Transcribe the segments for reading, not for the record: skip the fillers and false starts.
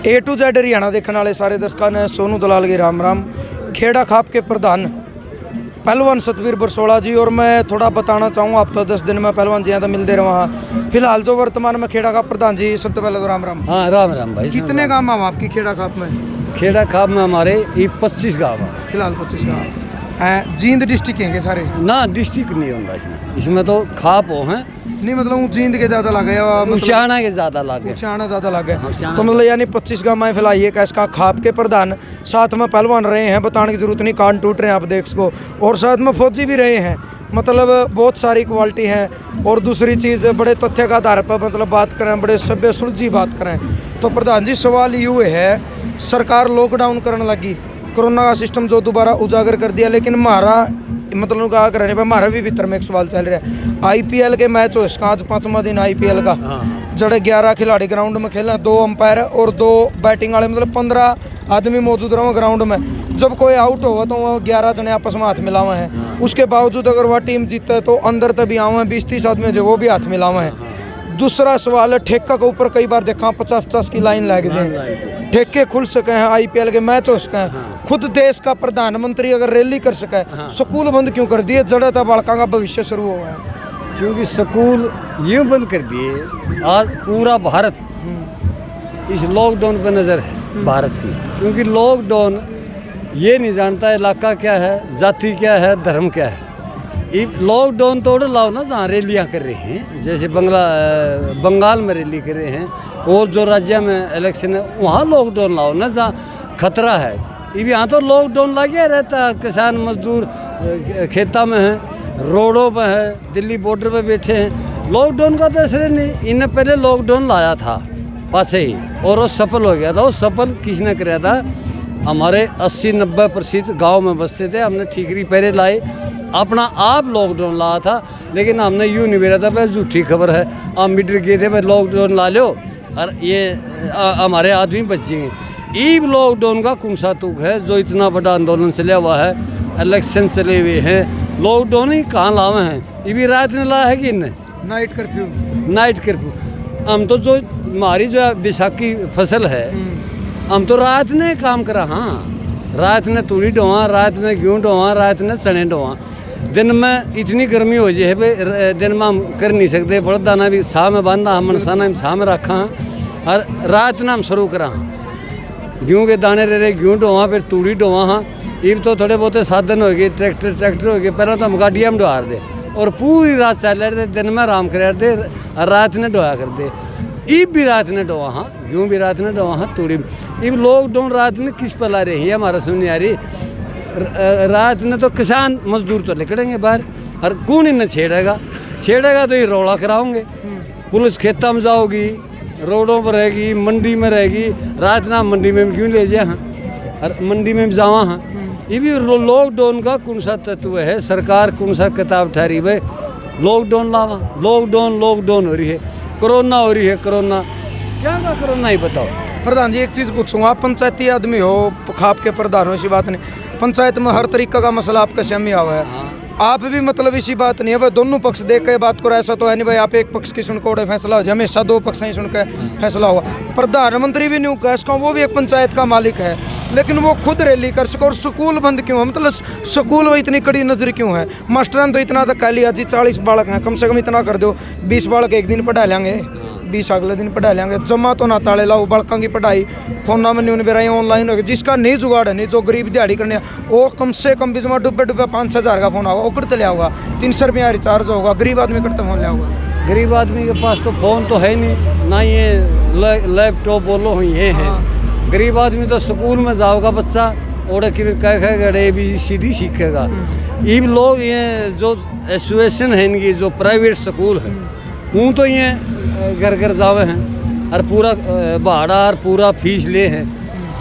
A to Z Haryana देखने वाले सारे दर्शकों ने सोनू दलाल के राम राम। खेड़ा खाप के प्रधान पहलवान सतवीर बरसोड़ा जी, और मैं थोड़ा बताना चाहूँगा, आप तो 10 दिन में पहलवान जी यहाँ तो मिलते रहे वहाँ। फिलहाल जो वर्तमान में खेड़ा खाप प्रधान जी, सबसे पहले तो राम राम। हाँ राम राम भाई। कितने गाँव हैं आपकी खेड़ा खाप में? खेड़ा खाप में हमारे 25 गाँव है फिलहाल 25 गाँव हैं। जींद डिस्ट्रिक्ट हैं सारे ना, डिस्ट्रिक्ट नहीं होता इसमें तो खाप हो हैं नहीं, मतलब जींद के ज़्यादा लगे, उचाना के ज़्यादा लगे, उचाना ज़्यादा लगे। हाँ, तो मतलब यानी 25 गाँव में फिलहाल ये कैसा खाप के प्रधान, साथ में पहलवान रहे हैं, बताने की जरूरत नहीं, कान टूट रहे हैं आप देख सको, और साथ में फौजी भी रहे हैं। मतलब बहुत सारी क्वालिटी है। और दूसरी चीज़, बड़े तथ्य का आधार पर मतलब बात करें, बड़े सभ्य सुलझी बात करें तो प्रधान जी सवाल ये है, सरकार लॉकडाउन करने लगी, कोरोना का सिस्टम जो दोबारा उजागर कर दिया, लेकिन हमारा मतलब कहा करने पर हमारा भी भीतर में एक सवाल चल रहा है। आईपीएल के मैच हो, इसका आज 5वां दिन आईपीएल का, जड़े 11 खिलाड़ी ग्राउंड में खेला, 2 अंपायर और 2 बैटिंग वाले, मतलब 15 आदमी मौजूद रहे ग्राउंड में। जब कोई आउट होगा तो वो 11 जने आपस में हाथ मिलावे हैं। उसके बावजूद अगर वह टीम जीते तो अंदर तभी आवे हैं, 20-30 आदमी जो वो भी हाथ मिलावे हैं। दूसरा सवाल है, ठेका के ऊपर कई बार देखा 50-50 की लाइन लग जाए, ठेके खुल सके हैं, आईपीएल के मैच हो सके हैं। खुद देश का प्रधानमंत्री अगर रैली कर सके, स्कूल बंद क्यों कर दिए? जड़ा था बालका का भविष्य शुरू हुआ है, क्योंकि स्कूल यूँ बंद कर दिए। आज पूरा भारत इस लॉकडाउन पर नज़र है भारत की, क्योंकि लॉकडाउन ये नहीं जानता इलाका क्या है, जाति क्या है, धर्म क्या है। लॉकडाउन तो ऑर्डर लाओ ना, जहाँ रैलियाँ कर रहे हैं, जैसे बंगाल में रैली कर रहे हैं, और जो राज्य में इलेक्शन है वहाँ लॉकडाउन लाओ ना, जहाँ खतरा है। यहाँ तो लॉकडाउन लगे रहता है, किसान मजदूर खेता में हैं, रोडों पर है, दिल्ली बॉर्डर पे बैठे हैं। लॉकडाउन का तो असर नहीं, इन्हें पहले लॉकडाउन लाया था पासे ही, और वो सफल हो गया था। वो सफल किसने कराया था? हमारे 80-90% गाँव में बसते थे, हमने ठीकरी पहरे लाए, अपना आप लॉकडाउन लाया था। लेकिन हमने यूँ नहीं मेरा था भाई झूठी खबर है, आप मीटर गए थे भाई लॉकडाउन ला लो और ये हमारे आदमी बच जाएंगे। ईब लॉकडाउन का कौन सा तुक है जो इतना बड़ा आंदोलन चला हुआ है, इलेक्शन चले हुए हैं, लॉकडाउन ही कहाँ लावे हैं? ये भी रात ने लाया है कि इन्हें नाइट कर्फ्यू। नाइट कर्फ्यू हम तो जो हमारी जो बैसाखी फसल है, हम तो रात ने काम करा। हाँ, रात ने तूड़ी ढोवा, रात ने गेहूँ ढोवा, रात ने चने ढोवा। दिन में इतनी गर्मी हो जाए भाई, दिन में हम कर नहीं सकते, बड़ा दाना भी छाह में बांधा, हम मनसाना छाह में रखा हाँ, और रात ने हम शुरू करा हाँ, गेहूँ के दाने रहे गेहूँ ढोवा, फिर तूड़ी ढोवा। हाँ, इब तो थोड़े बहुत साधन हो गए, ट्रैक्टर हो गए, पहले तो हम गाड़ियाँ में ढोआ दे, और पूरी रात चल रहे थे, दिन में आराम कर दे, रात ने ढोया कर दे। ईब भी रात ने ढोवा हाँ, गेहूँ भी रात ने ढोवा हाँ, तूड़ी। इब लॉकडाउन रात ने किस पर ला रही है? हमारा सुन आ रही रात ने तो किसान मजदूर तो निकलेंगे बाहर, और कौन इन्हें छेड़ेगा तो ये रौला कराओगे। पुलिस खेता में जाओगी, रोडों पर रहेगी, मंडी में रहेगी, रात ना मंडी में क्यों ले जाए हाँ, और मंडी में जावा हाँ। ये भी लॉकडाउन का कौन सा तत्व है? सरकार कौन सा किताब ठहरी भाई लॉकडाउन लावा? लॉकडाउन हो रही है, कोरोना हो रही है, कोरोना क्या का कोरोना ही बताओ। प्रधान जी एक चीज़ पूछूंगा, आप पंचायती आदमी हो, खाप के प्रधान हो, इसी बात नहीं, पंचायत में हर तरीका का मसला आपका सामने आवा है। हाँ। आप भी मतलब इसी बात नहीं है भाई, दोनों पक्ष देख के बात करो, ऐसा तो है नहीं भाई आप एक पक्ष की सुनकर फैसला हो जाए, हमेशा 2 पक्ष ही सुन के फैसला हुआ। प्रधानमंत्री भी नहीं कह इसका, वो भी एक पंचायत का मालिक है, लेकिन वो खुद रैली कर सको। और स्कूल बंद क्यों है? मतलब स्कूल में इतनी कड़ी नजर क्यों है? मास्टर तो इतना तक कह लिया जी 40 बालक हैं, कम से कम इतना कर दो, 20 बालक एक दिन पढ़ा लेंगे, 20 अगले दिन पढ़ा लेंगे, जमा तो ना ताले लाओ, बड़का की पढ़ाई फोना में नहीं बेराई ऑनलाइन हो गई। जिसका नहीं जुगाड़ है, नहीं जो गरीब दिहाड़ी करने वो कम से कम भी जमा डुब्बे 5-6 हज़ार का फोन होगा, वो करते लिया होगा, 300 रुपया रिचार्ज होगा, गरीब आदमी करते फोन लिया होगा। गरीब आदमी के पास तो फ़ोन तो है नहीं, ना ये लैपटॉप बोलो ये है। गरीब आदमी तो स्कूल में जाओगा बच्चा, और कह गड़े ABCD सीखेगा। ये लोग ये जो एसोसिएशन है इनकी, जो प्राइवेट स्कूल है, वो तो ये घर घर जावे हैं, और पूरा भाड़ा और पूरा फीस ले हैं।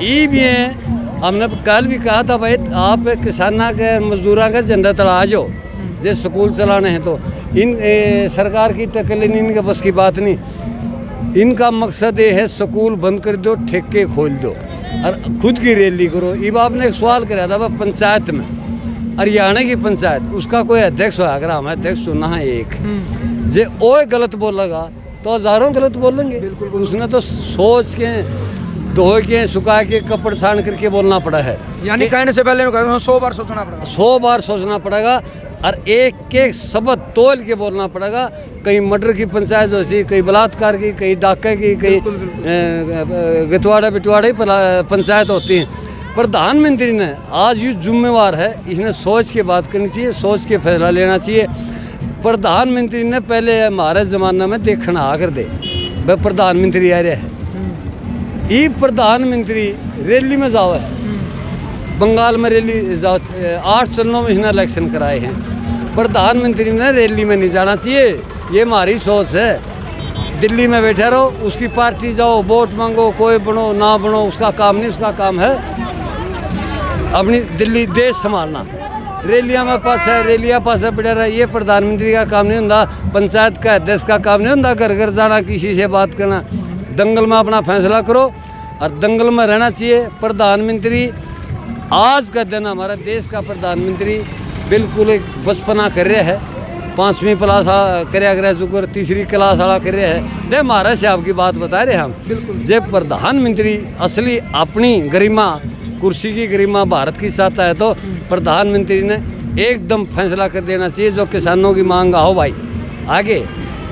ये भी है, हमने कल भी कहा था भाई आप किसाना के मजदूरों का झंडा तड़ा जाओ, जो स्कूल चलाने हैं तो इन सरकार की टक्कर लेनी इनके बस की बात नहीं। इनका मकसद ये है स्कूल बंद कर दो, ठेके खोल दो और खुद की रैली करो। अब आपने एक सवाल कराया था पंचायत में, हरियाणा की पंचायत, उसका कोई अध्यक्ष हो, अगर हमें अध्यक्ष सुना है एक जे ओ गलत बोलेगा तो हज़ारों गलत बोलेंगे। उसने तो सोच के धो के सुखा के कपड़ छान करके बोलना पड़ा है। यानी कहने से पहले 100 बार सोचना पड़ेगा। 100 बार सोचना पड़ेगा और एक एक शब्द तोल के बोलना पड़ेगा। कहीं मर्डर की पंचायत होती, कहीं बलात्कार की, कहीं डाके की, कहीं गतवाड़ा बिटवाड़ा की पंचायत होती है। प्रधानमंत्री ने आज ये जिम्मेवार है, इसने सोच के बात करनी चाहिए, सोच के फैसला लेना चाहिए। प्रधानमंत्री ने पहले हमारे ज़माना में देखना आकर दे वह प्रधानमंत्री आ रहा है। ये प्रधानमंत्री रैली में जाओ है, बंगाल में रैली जाओ, 8 चरणों में इसने इलेक्शन कराए हैं। प्रधानमंत्री ने रैली में नहीं जाना चाहिए, ये हमारी सोच है। दिल्ली में बैठे रहो, उसकी पार्टी जाओ, वोट मांगो, कोई बनो ना बनो उसका काम नहीं, उसका काम है अपनी दिल्ली देश संभालना। रैलियाँ में पास है, रैलियाँ पास है पड़ा रहा, ये प्रधानमंत्री का काम नहीं होता, पंचायत का अध्यक्ष का काम नहीं होता घर घर जाना, किसी से बात करना। दंगल में अपना फैसला करो और दंगल में रहना चाहिए। प्रधानमंत्री आज का दिन हमारा देश का प्रधानमंत्री बिल्कुल एक बचपना कर रहा है, 5वीं क्लास कर चुकर, 3री क्लास वाला कर रहा है। दे महाराज साहब की बात बता रहे हम, जब प्रधानमंत्री असली अपनी गरिमा, कुर्सी की गरिमा भारत की चाहता है तो प्रधानमंत्री ने एकदम फैसला कर देना चाहिए। जो किसानों की मांग आओ भाई आगे,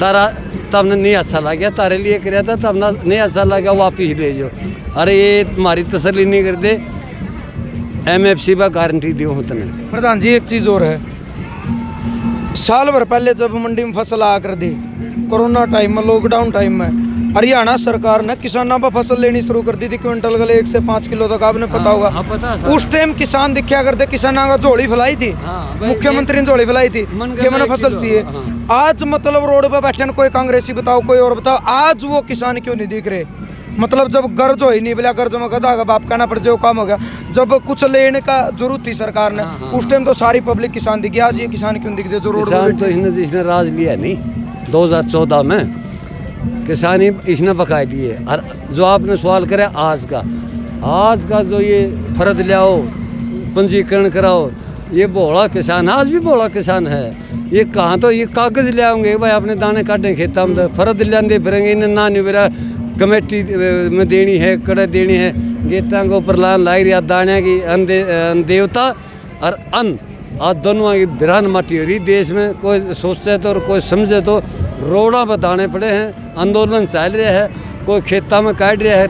तारा तब ने नहीं अच्छा लग गया, तारे लिए कराया था तब ना नहीं अच्छा लग गया, वापिस ले जाओ। अरे ये तुम्हारी तसल्ली नहीं करते, MFC पर गारंटी दियो होते नहीं। प्रधान जी एक चीज़ और है, साल भर पहले जब मंडी में फसल आ कर दी, कोरोना टाइम में, लॉकडाउन टाइम में, हरियाणा सरकार ने किसानों पर फसल लेनी शुरू कर दी थी, क्विंटल गले 1 से 5 किलो तक, आपने पता होगा। उस टाइम किसान दिखा करते, किसानों का झोली फैलाई थी, मुख्यमंत्री ने झोली फैलाई थी कि मैंने फसल चाहिए। आज मतलब रोड पे बैठे कोई कांग्रेसी बताओ, कोई और बताओ, आज वो किसान क्यों नहीं दिख रहे? मतलब जब गर्ज हो ही नहीं, बोला गर्ज में गधा का बाप कहना पड़ जो काम हो गया। जब कुछ लेने का जरूरत थी सरकार ने, उस टाइम तो सारी पब्लिक किसान दिखी, आज ये किसान क्यों दिखते जो रोड किसान तो इसने राज लिया नहीं 2014 में, किसान ही इसने बकाए दिए। और जो आपने सवाल करे आज का जो ये फर्द लाओ, पंजीकरण कराओ, ये बोला किसान आज भी बोला किसान है। ये कहाँ तो ये कागज़ ले आएंगे भाई, अपने दाने काटें खेता में, फर्द ले फिरेंगे, इन्हें ना नहीं मेरा कमेटी में देनी है, कड़े देनी है, गेटा के ऊपर लान लाई रहा दाने की देवता और अन्न, आज दोनों की बिरान माटी हो रही देश में। कोई सोचते तो और कोई समझे तो रोड़ा पर दाने पड़े हैं, आंदोलन चल रहा है, कोई खेता में काट रहा है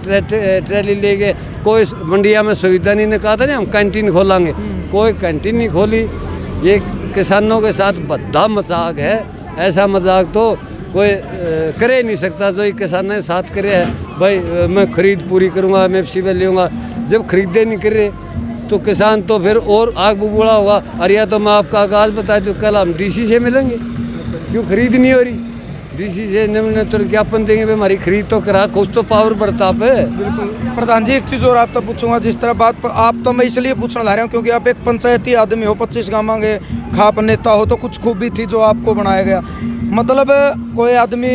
ट्रैली लेके, कोई मंडिया में सुविधा नहीं, कहा था नहीं हम कैंटीन खोलेंगे, कोई कैंटीन नहीं खोली। ये किसानों के साथ भद्दा मजाक है, ऐसा मजाक तो कोई करे नहीं सकता जो ये किसानों के साथ करे है। भाई मैं खरीद पूरी करूँगा, MFC में लूँगा, जब खरीदे नहीं कर रहे तो किसान तो फिर और आग बुबूला होगा। अरे या तो मैं आपका आगाज बताया तो कल हम DC से मिलेंगे, क्यों खरीद नहीं हो रही, DC से निम्न तो ज्ञापन देंगे भाई हमारी खरीद तो करा, कुछ तो पावर बर्ताप है। बिल्कुल प्रधान जी एक चीज़ और आप तो पूछूंगा, जिस तरह बात आप तो मैं इसलिए पूछना ला रहा हूँ क्योंकि आप एक पंचायती आदमी हो, 25 गाँव के खाप नेता हो, तो कुछ खूबी थी जो आपको बनाया गया। मतलब कोई आदमी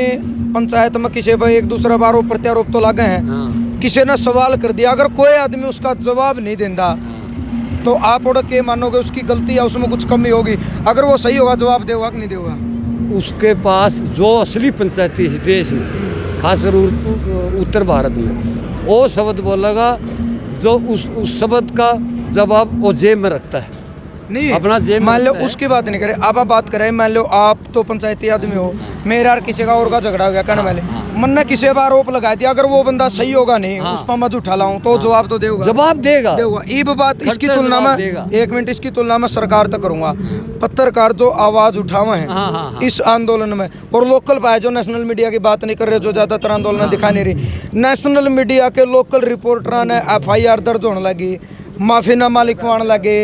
पंचायत में किसी पर एक दूसरा आरोप प्रत्यारोप तो लगे हैं, किसी ने सवाल कर दिया, अगर कोई आदमी उसका जवाब नहीं देता तो आप उड़ के मानोगे उसकी गलती या उसमें कुछ कमी होगी, अगर वो सही होगा जवाब देगा कि नहीं देगा? उसके पास जो असली पंचायती है देश में, खासकर उत्तर भारत में, वो शब्द बोलेगा जो उस शब्द का जवाब वो जेब में रखता है, नहीं अपना जेब। मान लो उसकी बात नहीं करें, अब आप बात करें, मान लो आप तो पंचायती आदमी हो, मेरा और किसी का और का झगड़ा हो गया, कहने वाले मन ने किसी बार आरोप लगा दिया, अगर वो बंदा सही होगा नहीं, उस पर मत उठा लाऊं तो जवाब तो देगा, जवाब देगा। ये बात इसकी तुलना में, एक मिनट, इसकी तुलना में सरकार तक करूंगा, पत्रकार जो आवाज उठावे हैं इस आंदोलन में, और लोकल पाए जो नेशनल मीडिया की बात नहीं कर रहे, जो ज्यादातर आंदोलन दिखा नहीं रही, नेशनल मीडिया के लोकल रिपोर्टर ने FIR दर्ज होने लगी, माफीनामा लिखवाने लगे,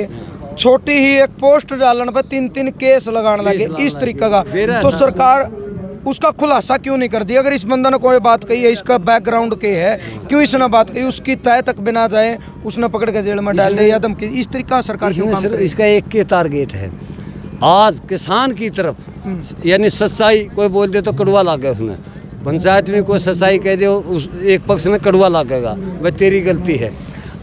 छोटी ही एक पोस्ट डालने पर 3-3 केस लगाने लगे, इस तरीके का। तो सरकार उसका खुलासा क्यों नहीं कर दिया? अगर इस बंदा ने कोई बात कही है, इसका बैकग्राउंड क्या है, क्यों इसने बात कही, उसकी तय तक बिना जाए उसने पकड़ के जेल में डाल दे या धमकी, इस तरीके का सरकार क्यों काम कर रही है? इसका एक के टारगेट है, आज किसान की तरफ यानी सच्चाई कोई बोल दे तो कड़वा लग गया, उसने पंचायत में कोई सच्चाई कह दे उस एक पक्ष में कड़वा लगेगा, भाई तेरी गलती है।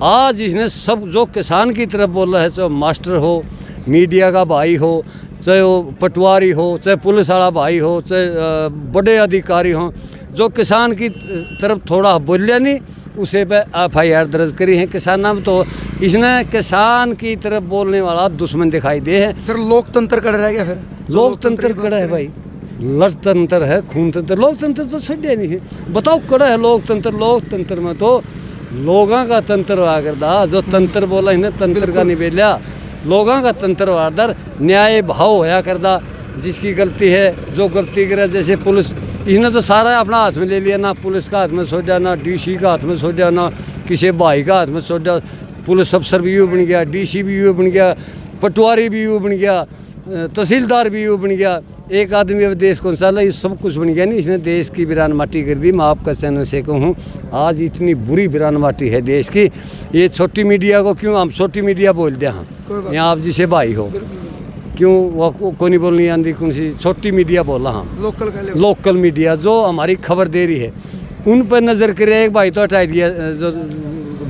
आज इसने सब जो किसान की तरफ बोल रहा है, चाहे मास्टर हो, मीडिया का भाई हो, चाहे वो पटवारी हो, चाहे पुलिस वाला भाई हो, चाहे बड़े अधिकारी हों, जो किसान की तरफ थोड़ा बोलिया नहीं उसे पे FIR दर्ज करी है। किसाना में तो इसने किसान की तरफ बोलने वाला दुश्मन दिखाई दे है। फिर लोकतंत्र कड़ रह गया, फिर लोकतंत्र कड़ा है भाई, लड़तंत्र है, खून तंत्र, लोकतंत्र तो छड़े नहीं है। बताओ कड़ा है लोकतंत्र? लोकतंत्र में तो लोगों का तंत्र हुआ करदा, जो तंत्र बोला इन्हें तंत्र का नहीं बेलिया, लोगों का तंत्र हुआ, न्याय भाव होया करदा। जिसकी गलती है, जो गलती करे, जैसे पुलिस, इसने तो सारा अपना हाथ में ले लिया, ना पुलिस का हाथ में सोचा, ना DC का हाथ में सोचा, ना किसी भाई का हाथ में सोचा। पुलिस अफसर भी यूँ बन गया, DC भी यूँ बन गया, पटवारी भी यूँ बन गया, तहसीलदार भी यूँ बन गया। एक आदमी अब देश कौन सा, ये सब कुछ बन गया नहीं। इसने देश की वीरान माटी कर दी। मैं आपका चैनल से कहूँ, आज इतनी बुरी वीरान माटी है देश की। ये छोटी मीडिया को क्यों हम छोटी मीडिया बोल दें? हाँ, यहाँ आप जिसे भाई हो, क्यों वो को नहीं बोलनी आती? कौन सी छोटी मीडिया बोला? हाँ, लोकल मीडिया जो हमारी खबर दे रही है, उन पर नज़र करे। एक भाई तो हटा दिया, जो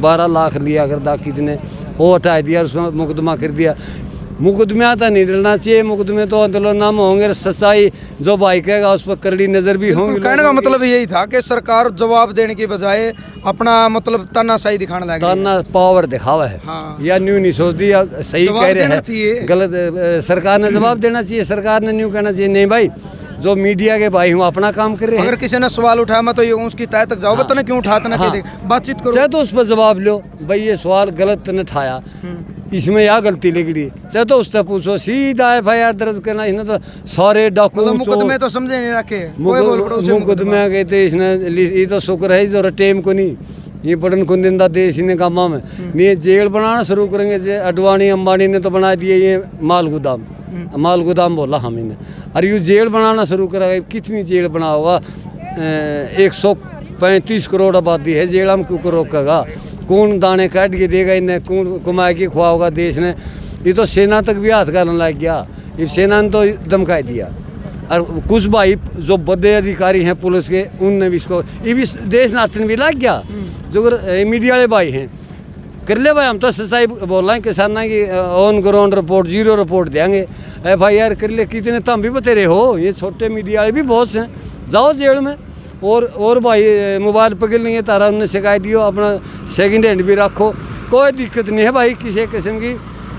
12 लाख लिया करदा कितने, वो हटा दिया, उसमें मुकदमा कर दिया। मुकदमा तो नहीं डरना चाहिए, मुकदमे तो नाम होंगे, सच्चाई जो भाई कहेगा उस पर कड़ी नज़र भी होंगी। कहने का मतलब यही था कि सरकार जवाब देने के बजाय अपना मतलब तानाशाही दिखाने लगी, ताना पावर दिखावा है। हाँ। या न्यू नहीं सोचती, या सही कह रहे हैं, गलत। सरकार ने जवाब देना चाहिए, सरकार ने न्यू कहना चाहिए नहीं भाई, जो मीडिया के भाई हूँ अपना काम कर रहे हैं। अगर किसी ने सवाल उठाया मैं तो ये उसकी तय तक जाओ, बताना क्यों उठाते ना, बातचीत करो, चाहे तो उस पर जवाब लो भाई, ये सवाल गलत ने उठाया, इसमें या गलती लग रही, चाहे तो उससे पूछो, सीधा FIR दर्ज करना। इसने तो सारे डॉक्यूमेंट मुकदमे तो समझे नहीं रखे, मुकदमे गए थे इसने। ये तो शुक्र है जो टेम को नहीं, ये बड़न को दिंदा देश इन्हें कामा में नहीं। जेल बनाना शुरू करेंगे, जे अडवाणी अंबानी ने तो बना दिए ये माल गोदाम बोला हम इन्हें। और ये जेल बनाना शुरू करा, कितनी जेल बना होगा? 135 करोड़ आबादी है, जेल हम क्यों रोकेगा? कौन दाने काट के देगा इन्हें? कौन कमा के खुआओगा देश ने? ये तो सेना तक भी हाथ करने लग गया, ये सेना ने तो धमकाई दिया। और कुछ भाई जो बड़े अधिकारी हैं पुलिस के, उनने भी इसको, ये भी देश नाचन भी लग गया। जो मीडिया वाले भाई हैं, कर ले भाई, हम तो सच्चाई बोल रहे हैं। किसाना की ऑन ग्राउंड रिपोर्ट, 0 रिपोर्ट देंगे, FIR कर ले। कितने तुम भी बतेरे हो, ये छोटे मीडिया वाले भी बहुत हैं, जाओ जेल में। और भाई मोबाइल पकड़ लेंगे तारा, उन्हें शिकायत दियो, अपना सेकंड हैंड भी रखो, कोई दिक्कत नहीं है भाई किसी किस्म की।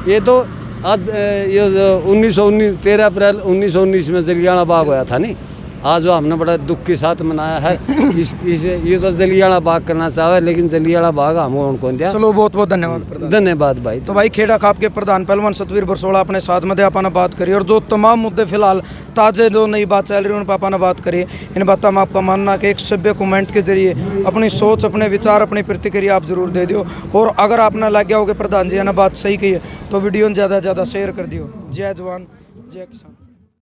ये तो आज ये 13 अप्रैल 1919 में जलियांवाला बाग होया था नहीं, आज वो हमने बड़ा दुख के साथ मनाया है। ये तो जलियांवाला बाग करना चाहे, लेकिन जलियांवाला बाग हम उनको दिया। चलो बहुत बहुत धन्यवाद। धन्यवाद भाई। तो भाई खेड़ा खाप के प्रधान पहलवान सतवीर बरसोड़ा अपने साथ में आपा ने बात करी, और जो तमाम मुद्दे फिलहाल ताज़े जो नई बात चल रही है उन पर आपा ने बात करी। इन बातों में आपका मानना कि एक सभ्य कमेंट के जरिए अपनी सोच, अपने विचार, अपनी प्रतिक्रिया आप जरूर दे दियो। और अगर आपने लग गया हो कि प्रधान जी ने बात सही की है तो वीडियो ज़्यादा से ज़्यादा शेयर कर दियो। जय जवान जय किसान।